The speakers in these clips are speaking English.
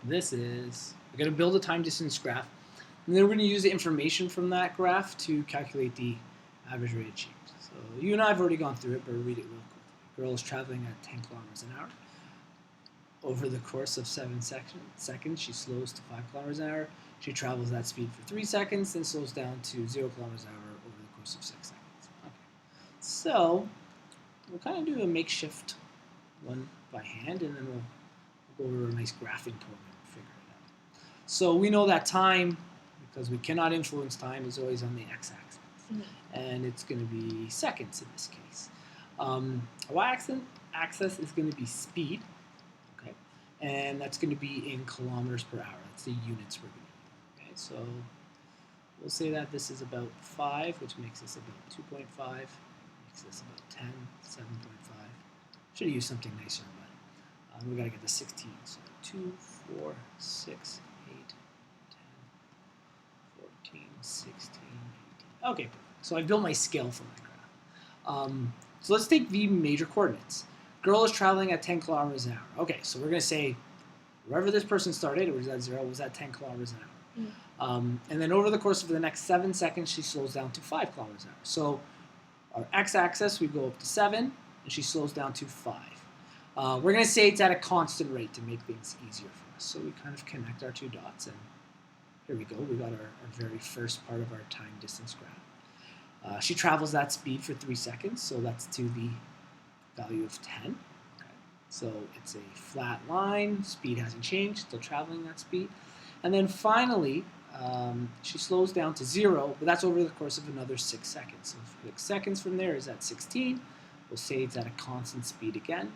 This is, we're going to build a time distance graph, and then we're going to use the information from that graph to calculate the average rate of change. So you and I have already gone through it, but we'll read it real quick. Girl is traveling at 10 kilometers an hour. Over the course of 7 seconds, she slows to 5 kilometers an hour. She travels that speed for 3 seconds, then slows down to 0 kilometers an hour over the course of 6 seconds. Okay. So we'll kind of do a makeshift one by hand, and then we'll go over a nice graphing program and figure it out. So we know that time, because we cannot influence time, is always on the x-axis. And it's going to be seconds in this case. Y-axis is going to be speed, okay, and that's going to be in kilometers per hour. That's the units we're going to use. Okay, so we'll say that this is about 5, which makes this about 2.5, makes this about 10, 7.5. Should have used something nicer, but we got to get to 16. So 2, 4, 6, 8, 10, 14, 16, 18. Okay, perfect. So I built my scale for my graph. So let's take the major coordinates. Girl is traveling at 10 kilometers an hour. Okay, so we're going to say wherever this person started, was at 0, was at 10 kilometers an hour. And then over the course of the next 7 seconds, she slows down to 5 kilometers an hour. So our x-axis, we go up to 7, and she slows down to 5. We're going to say it's at a constant rate to make things easier for us. So we kind of connect our two dots, and here we go. We got our very first part of our time distance graph. She travels that speed for 3 seconds, so that's to the value of 10. Okay. So it's a flat line, speed hasn't changed, still traveling that speed. And then finally, she slows down to 0, but that's over the course of another 6 seconds. So 6 seconds from there is at 16. We'll say it's at a constant speed again.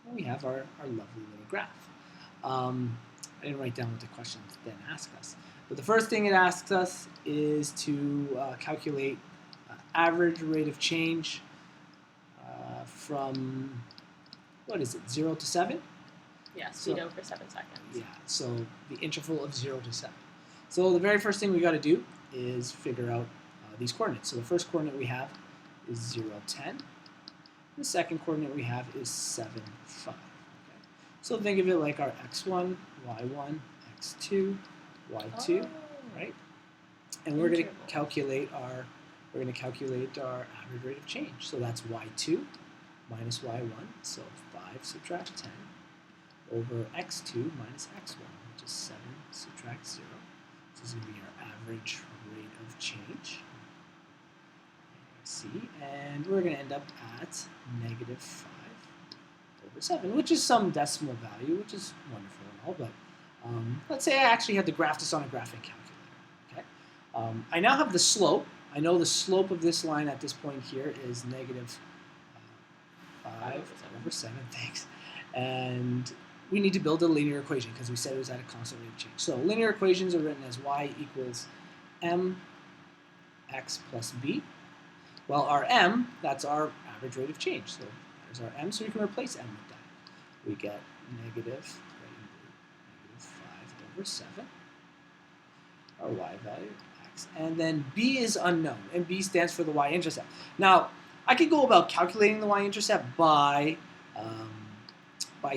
And we have our lovely little graph. I didn't write down what the questions then ask us. But the first thing it asks us is to calculate average rate of change from, what is it, 0 to 7? Yeah, speed over 7 seconds. Yeah, so the interval of 0 to 7. So the very first thing we got to do is figure out these coordinates. So the first coordinate we have is 0, 10. The second coordinate we have is 7, 5. Okay? So think of it like our x1, y1, x2, y2, right? And we're going to calculate our average rate of change. So that's y2 minus y1, so 5 subtract 10 over x2 minus x1, which is 7 subtract 0. This is going to be our average rate of change. See, and we're going to end up at negative 5 over 7, which is some decimal value, which is wonderful and all, but let's say I actually had to graph this on a graphing calculator. Okay? I now have the slope. I know the slope of this line at this point here is negative 5 over 7, thanks. And we need to build a linear equation because we said it was at a constant rate of change. So linear equations are written as y equals mx plus b. Well, our m, that's our average rate of change. So there's our m, so we can replace m with that. We get negative 5 over 7, our y value, x. And then b is unknown, and b stands for the y-intercept. Now, I could go about calculating the y-intercept by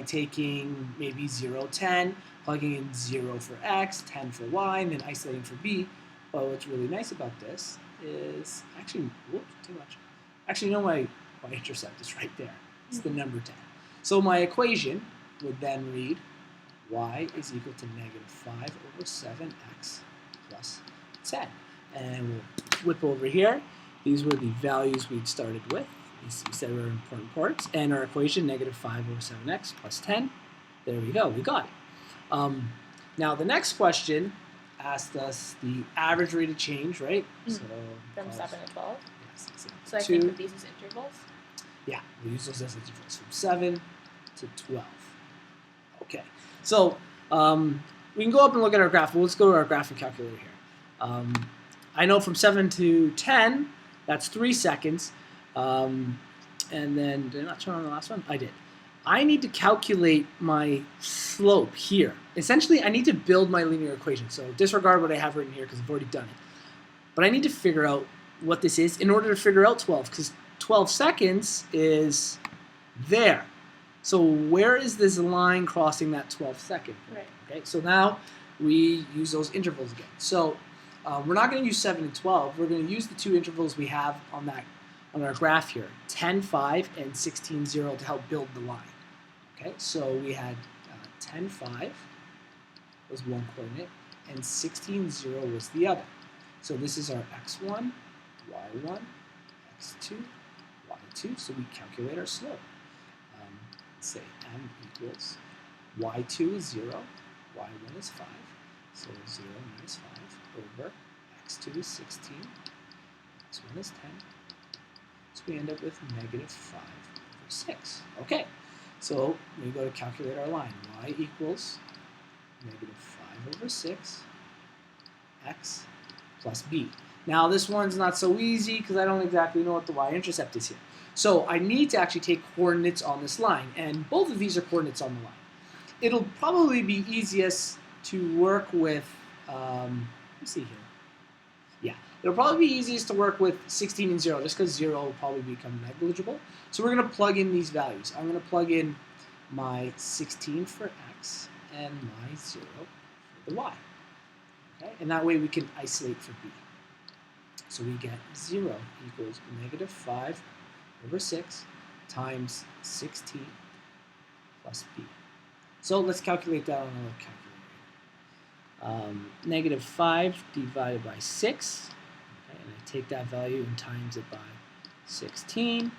taking maybe 0, 10, plugging in 0 for x, 10 for y, and then isolating for b. But what's really nice about this is actually, whoops, too much. Actually, no, my y-intercept is right there. It's the number 10. So my equation would then read y is equal to negative 5 over 7x plus 10. And we'll flip over here. These were the values we'd started with. These we said were important parts. And our equation, negative 5 over 7x plus 10. There we go. We got it. Now, the next question asked us the average rate of change, right? So from 7 to 12? Yes. So I think of these as intervals? Yeah, we use those as intervals from 7 to 12. Okay, so we can go up and look at our graph. Well, let's go to our graphing calculator here. I know from 7 to 10, that's 3 seconds. And then, did I not turn on the last one? I did. I need to calculate my slope here. Essentially, I need to build my linear equation. So disregard what I have written here because I've already done it. But I need to figure out what this is in order to figure out 12, because 12 seconds is there. So where is this line crossing that 12 second point? Right. Okay, so now we use those intervals again. So we're not going to use 7 and 12. We're going to use the two intervals we have on our graph here, 10, 5 and 16, 0 to help build the line. Okay, so we had 10, 5 was one coordinate, and 16, 0 was the other. So this is our x1, y1, x2, y2. So we calculate our slope. Let's say m equals y2 is 0, y1 is 5. So 0 minus 5 over x2 is 16, x1 is 10. So we end up with negative 5 over 6. Okay, so we go to calculate our line. Y equals negative 5 over 6, x plus b. Now this one's not so easy because I don't exactly know what the y-intercept is here. So I need to actually take coordinates on this line, and both of these are coordinates on the line. It'll probably be easiest to work with, let's see here. Yeah, it'll probably be easiest to work with 16 and 0, just because 0 will probably become negligible. So we're going to plug in these values. I'm going to plug in my 16 for x and my 0 for the y. Okay? And that way we can isolate for b. So we get 0 equals negative 5 over 6 times 16 plus b. So let's calculate that on a calculator. Negative 5 divided by 6, okay, and I take that value and times it by 16,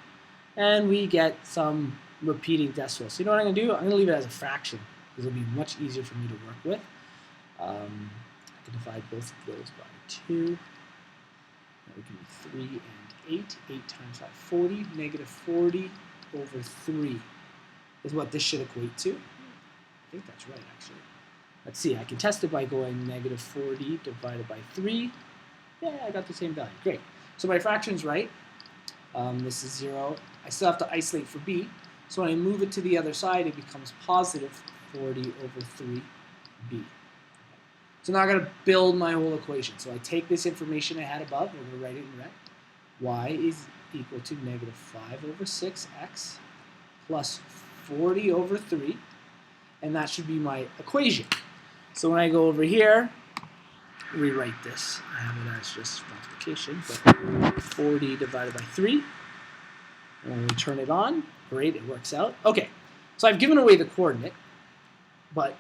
and we get some repeating decimals. So you know what I'm going to do? I'm going to leave it as a fraction, because it'll be much easier for me to work with. I can divide both of those by 2. That would give me 3 and 8. 8 times 5, 40. Negative 40 over 3 is what this should equate to. I think that's right, actually. Let's see, I can test it by going negative 40 divided by 3. Yeah, I got the same value. Great. So my fraction's right. This is 0. I still have to isolate for b. So when I move it to the other side, it becomes positive 40 over 3b. So now I got to build my whole equation. So I take this information I had above, we're going to write it in red. Y is equal to negative 5 over 6x plus 40 over 3. And that should be my equation. So when I go over here, rewrite this. I have it as just multiplication, but 40 divided by 3. And when we turn it on, great, it works out. Okay, so I've given away the coordinate, but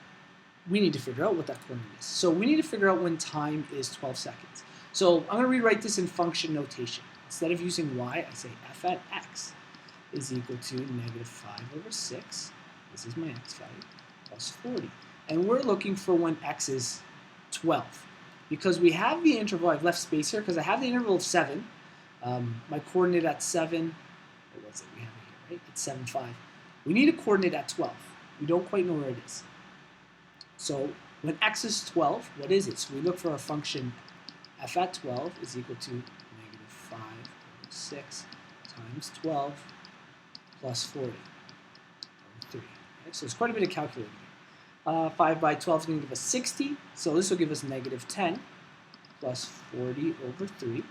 we need to figure out what that coordinate is. So we need to figure out when time is 12 seconds. So I'm going to rewrite this in function notation. Instead of using y, I say f at x is equal to negative 5 over 6. This is my x value, plus 40. And we're looking for when x is 12. Because we have the interval, I've left space here, because I have the interval of 7. My coordinate at 7, what was it? We have it here, right? It's 7, 5. We need a coordinate at 12. We don't quite know where it is. So when x is 12, what is it? So we look for our function f at 12 is equal to negative 5 over 6 times 12 plus 40 over 3. Okay, so it's quite a bit of calculating. 5 by 12 is going to give us 60, so this will give us negative 10 plus 40 over 3.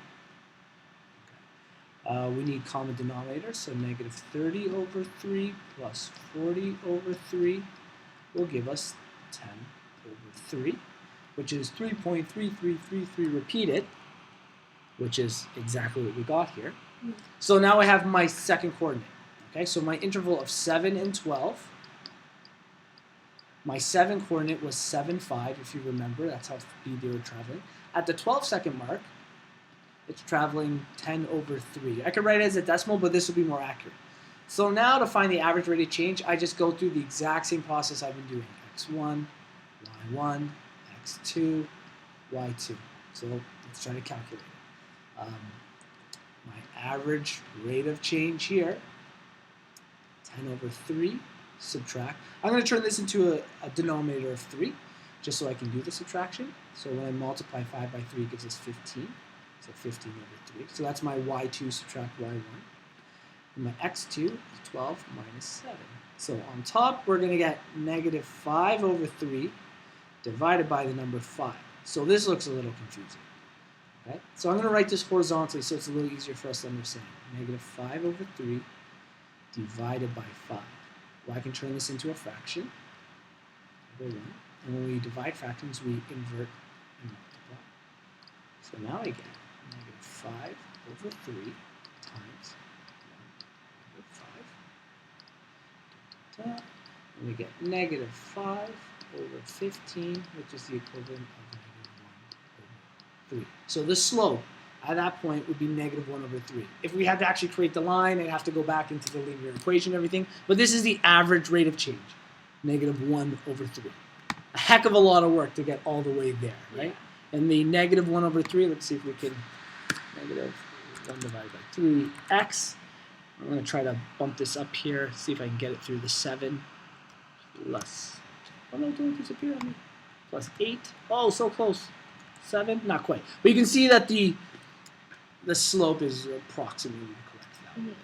Okay. We need common denominator, so negative 30 over 3 plus 40 over 3 will give us 10 over 3, which is 3.3333 repeated, which is exactly what we got here. So now I have my second coordinate. Okay, so my interval of 7 and 12. My 7 coordinate was 7, 5, if you remember. That's how speed they were traveling. At the 12-second mark, it's traveling 10 over 3. I could write it as a decimal, but this will be more accurate. So now to find the average rate of change, I just go through the exact same process I've been doing. x1, y1, x2, y2. So let's try to calculate it. My average rate of change here, 10 over 3, subtract. I'm going to turn this into a denominator of 3, just so I can do the subtraction. So when I multiply 5 by 3, it gives us 15. So 15 over 3. So that's my y2 subtract y1. And my x2 is 12 minus 7. So on top, we're going to get negative 5 over 3 divided by the number 5. So this looks a little confusing. Okay? So I'm going to write this horizontally so it's a little easier for us to understand. Negative 5 over 3 divided by 5. Well, I can turn this into a fraction. Over 1. And when we divide fractions, we invert and multiply. So now I get negative 5 over 3 times 1 over 5. And we get negative 5 over 15, which is the equivalent of negative 1 over 3. So the slope at that point would be negative 1 over 3. If we had to actually create the line, I'd have to go back into the linear equation and everything. But this is the average rate of change, negative 1 over 3. A heck of a lot of work to get all the way there, right? And the negative 1 over 3, let's see if we can, negative 1 divided by 3x. I'm going to try to bump this up here, see if I can get it through the 7 plus, oh no, don't disappear on me, plus 8. Oh, so close. 7, not quite. But you can see that the slope is approximately the correct value.